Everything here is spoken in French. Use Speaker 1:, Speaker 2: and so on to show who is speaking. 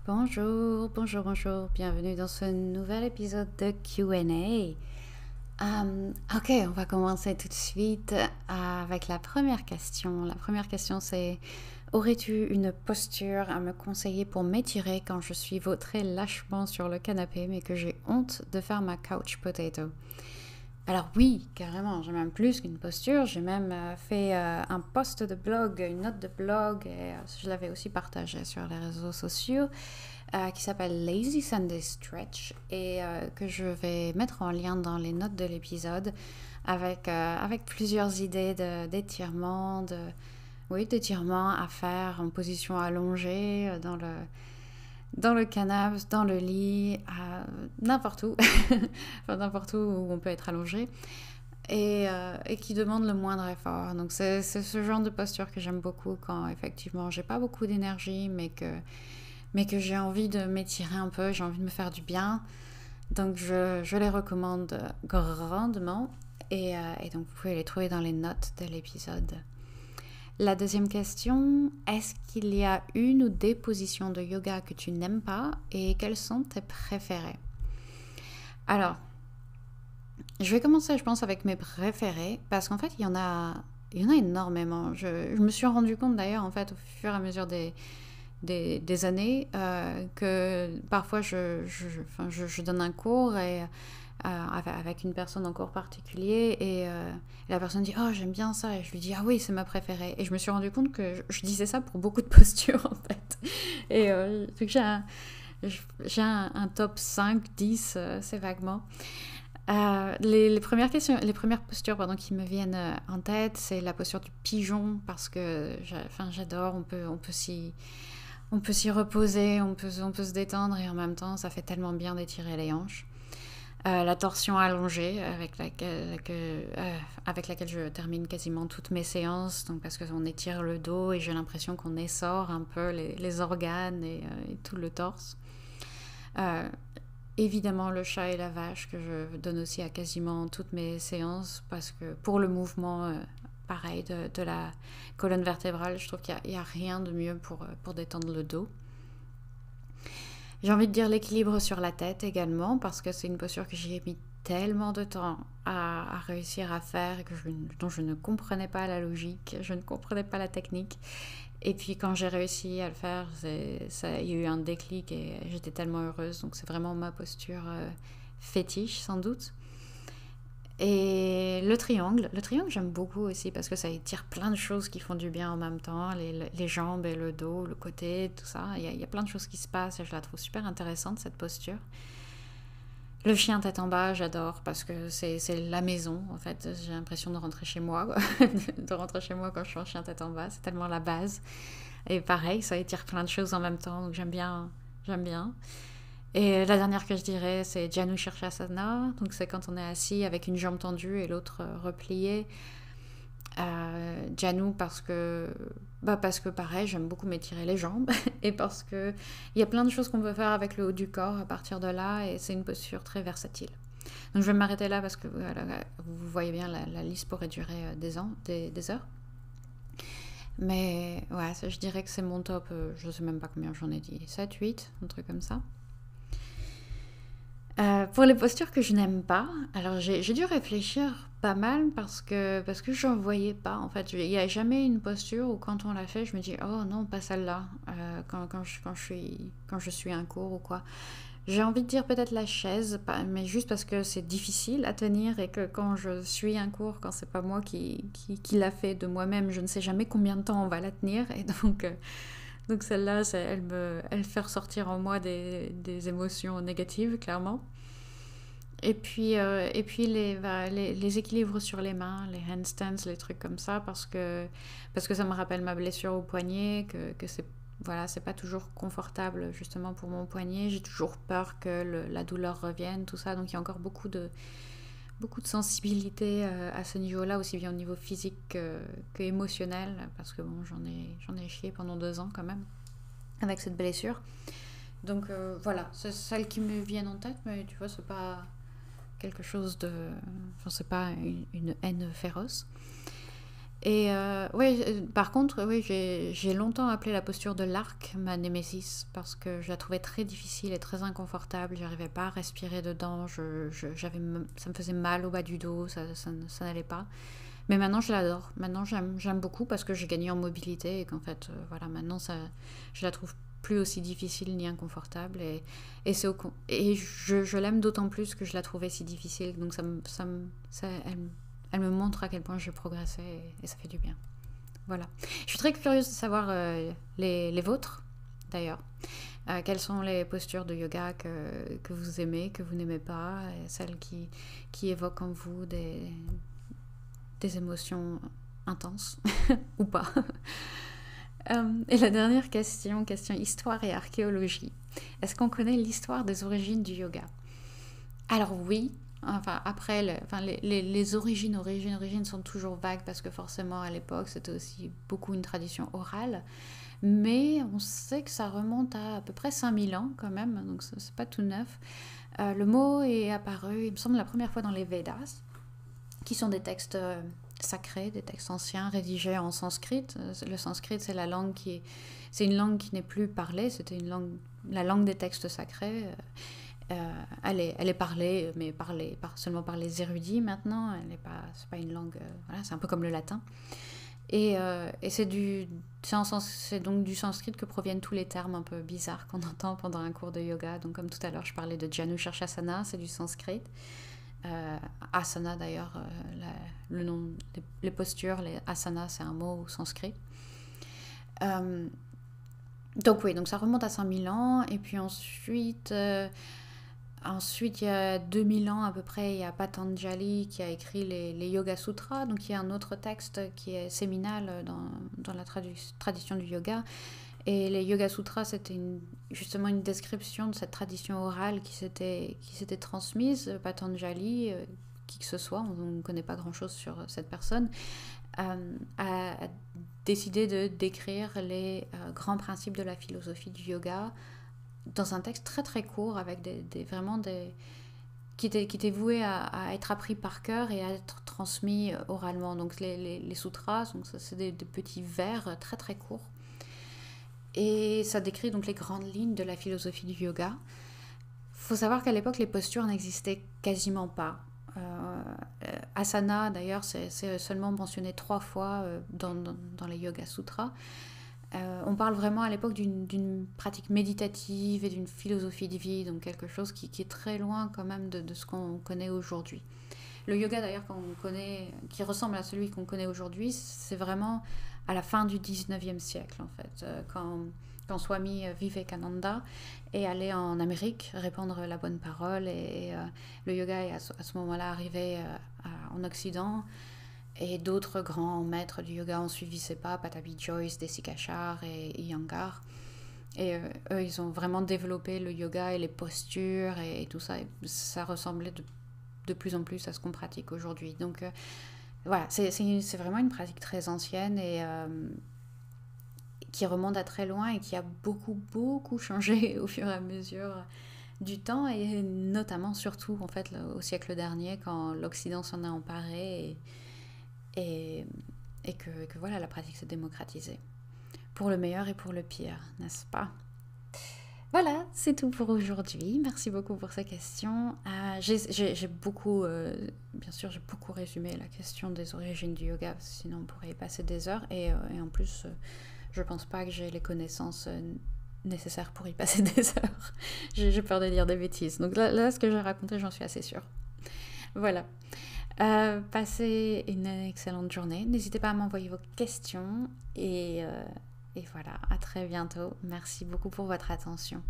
Speaker 1: Bonjour, bonjour, bonjour, bienvenue dans ce nouvel épisode de Q&A. Ok, on va commencer tout de suite avec la première question. La première question c'est, aurais-tu une posture à me conseiller pour m'étirer quand je suis vautrée lâchement sur le canapé mais que j'ai honte de faire ma couch potato? Alors oui, carrément, j'ai même plus qu'une posture, j'ai même fait un post de blog, une note de blog, et je l'avais aussi partagé sur les réseaux sociaux, qui s'appelle Lazy Sunday Stretch, et que je vais mettre en lien dans les notes de l'épisode, avec plusieurs idées d'étirements, d'étirements à faire en position allongée, dans le canapé, dans le lit, n'importe où, enfin, n'importe où on peut être allongé, et qui demande le moindre effort. Donc c'est ce genre de posture que j'aime beaucoup quand effectivement j'ai pas beaucoup d'énergie, mais que j'ai envie de m'étirer un peu, j'ai envie de me faire du bien. Donc je les recommande grandement, et donc vous pouvez les trouver dans les notes de l'épisode. La deuxième question, est-ce qu'il y a une ou des positions de yoga que tu n'aimes pas et quelles sont tes préférées? Alors, je vais commencer, je pense, avec mes préférés parce qu'en fait, il y en a énormément. Je me suis rendu compte d'ailleurs, en fait, au fur et à mesure des années, que parfois je donne un cours avec une personne en cours particulier, et la personne dit oh j'aime bien ça, et je lui dis ah oui c'est ma préférée, et je me suis rendu compte que je disais ça pour beaucoup de postures en fait, et donc j'ai un top 5 10, c'est vaguement. Les premières questions, les premières postures pardon, qui me viennent en tête, c'est la posture du pigeon parce que j'adore, on peut s'y reposer, on peut se détendre, et en même temps ça fait tellement bien d'étirer les hanches. La torsion allongée avec laquelle je termine quasiment toutes mes séances, donc parce qu'on étire le dos et j'ai l'impression qu'on essore un peu les organes et tout le torse. Euh, Évidemment le chat et la vache que je donne aussi à quasiment toutes mes séances parce que pour le mouvement pareil de la colonne vertébrale, je trouve qu'il n'y a rien de mieux pour détendre le dos. J'ai envie de dire l'équilibre sur la tête également, parce que c'est une posture que j'ai mis tellement de temps à réussir à faire, dont je ne comprenais pas la logique, je ne comprenais pas la technique. Et puis quand j'ai réussi à le faire, il y a eu un déclic et j'étais tellement heureuse. Donc c'est vraiment ma posture fétiche sans doute. Et le triangle j'aime beaucoup aussi parce que ça étire plein de choses qui font du bien en même temps, les jambes et le dos, le côté, tout ça. Il y a plein de choses qui se passent et je la trouve super intéressante cette posture. Le chien tête en bas, j'adore parce que c'est la maison en fait. J'ai l'impression de rentrer chez moi, quoi. De rentrer chez moi quand je suis en chien tête en bas, c'est tellement la base. Et pareil, ça étire plein de choses en même temps, donc j'aime bien, j'aime bien. Et la dernière que je dirais, c'est Janu Shirshasana. Donc c'est quand on est assis avec une jambe tendue et l'autre repliée. Janu parce que pareil, j'aime beaucoup m'étirer les jambes et parce que il y a plein de choses qu'on peut faire avec le haut du corps à partir de là, et c'est une posture très versatile. Donc je vais m'arrêter là parce que voilà, vous voyez bien la liste pourrait durer des heures. Mais ouais, ça, je dirais que c'est mon top, je sais même pas combien j'en ai dit, 7 8 un truc comme ça. Pour les postures que je n'aime pas, alors j'ai dû réfléchir pas mal parce que j'en voyais pas. En fait, il n'y a jamais une posture où quand on l'a fait, je me dis oh non, pas celle-là, quand je suis un cours ou quoi. J'ai envie de dire peut-être la chaise, mais juste parce que c'est difficile à tenir et que quand je suis un cours, quand c'est pas moi qui l'a fait de moi-même, je ne sais jamais combien de temps on va la tenir, et donc celle-là, elle fait ressortir en moi des émotions négatives, clairement. Et puis les équilibres sur les mains, les handstands, les trucs comme ça, parce que ça me rappelle ma blessure au poignet, que c'est pas toujours confortable justement pour mon poignet. J'ai toujours peur que la douleur revienne, tout ça. Donc il y a encore beaucoup de sensibilité à ce niveau-là, aussi bien au niveau physique que émotionnel, parce que bon, j'en ai chié pendant 2 ans quand même avec cette blessure. Donc voilà, c'est celles qui me viennent en tête, mais tu vois, c'est pas quelque chose de. Enfin, c'est pas une haine féroce. Et oui, par contre, oui, j'ai longtemps appelé la posture de l'arc ma némésis parce que je la trouvais très difficile et très inconfortable. J'arrivais pas à respirer dedans. Ça me faisait mal au bas du dos. Ça n'allait pas. Mais maintenant, je l'adore. Maintenant, j'aime beaucoup parce que j'ai gagné en mobilité et qu'en fait, voilà, maintenant, je la trouve plus aussi difficile ni inconfortable. Et je l'aime d'autant plus que je la trouvais si difficile. Donc, elle me montre à quel point j'ai progressé et ça fait du bien. Voilà. Je suis très curieuse de savoir les vôtres, d'ailleurs. Quelles sont les postures de yoga que vous aimez, que vous n'aimez pas, celles qui évoquent en vous des émotions intenses ou pas. Et la dernière question histoire et archéologie. Est-ce qu'on connaît l'histoire des origines du yoga? Alors oui, enfin après, les origines sont toujours vagues parce que forcément à l'époque c'était aussi beaucoup une tradition orale. Mais on sait que ça remonte à peu près 5000 ans quand même, donc c'est pas tout neuf. Le mot est apparu, il me semble, la première fois dans les Védas, qui sont des textes sacrés, des textes anciens rédigés en sanskrit. Le sanskrit, c'est c'est une langue qui n'est plus parlée, c'était la langue des textes sacrés. Elle est parlée, mais seulement par les érudits maintenant. C'est pas une langue, voilà, c'est un peu comme le latin. Et c'est donc du sanskrit que proviennent tous les termes un peu bizarres qu'on entend pendant un cours de yoga. Donc comme tout à l'heure, je parlais de Janu Shirshasana, c'est du sanskrit. Asana d'ailleurs, le nom, les postures, les asanas, c'est un mot sanskrit. Donc oui, donc ça remonte à 5000 ans. Et puis ensuite, il y a 2000 ans à peu près, il y a Patanjali qui a écrit les Yoga Sutras. Donc il y a un autre texte qui est séminal dans la tradition du yoga. Et les Yoga Sutras, c'était justement une description de cette tradition orale qui s'était transmise. Patanjali, qui que ce soit, on ne connaît pas grand-chose sur cette personne, a décidé de décrire les grands principes de la philosophie du yoga dans un texte très très court, avec qui était voué à être appris par cœur et à être transmis oralement. Donc les sutras, donc c'est des petits vers très très courts. Et ça décrit donc les grandes lignes de la philosophie du yoga. Il faut savoir qu'à l'époque, les postures n'existaient quasiment pas. Asana, d'ailleurs, c'est seulement mentionné 3 fois dans les Yoga Sutras. On parle vraiment à l'époque d'une pratique méditative et d'une philosophie de vie, donc quelque chose qui est très loin quand même de ce qu'on connaît aujourd'hui. Le yoga d'ailleurs qui ressemble à celui qu'on connaît aujourd'hui, c'est vraiment à la fin du 19e siècle en fait, quand Swami Vivekananda est allé en Amérique répandre la bonne parole et le yoga est à ce moment-là arrivé en Occident. Et d'autres grands maîtres du yoga ont suivi ses pas, Patabi Joyce, Desikachar et Iyengar. Et eux, ils ont vraiment développé le yoga et les postures et tout ça. Et ça ressemblait de plus en plus à ce qu'on pratique aujourd'hui. Donc voilà, c'est vraiment une pratique très ancienne et qui remonte à très loin et qui a beaucoup, beaucoup changé au fur et à mesure du temps. Et notamment, surtout, en fait, au siècle dernier, quand l'Occident s'en a emparé et que voilà, la pratique s'est démocratisée. Pour le meilleur et pour le pire, n'est-ce pas? Voilà, c'est tout pour aujourd'hui. Merci beaucoup pour ces questions. J'ai beaucoup, bien sûr, j'ai beaucoup résumé la question des origines du yoga, sinon on pourrait y passer des heures. Et en plus, je pense pas que j'ai les connaissances nécessaires pour y passer des heures. J'ai peur de dire des bêtises. Donc là, ce que j'ai raconté, j'en suis assez sûre. Voilà. Passez une excellente journée. N'hésitez pas à m'envoyer vos questions. Et voilà, à très bientôt. Merci beaucoup pour votre attention.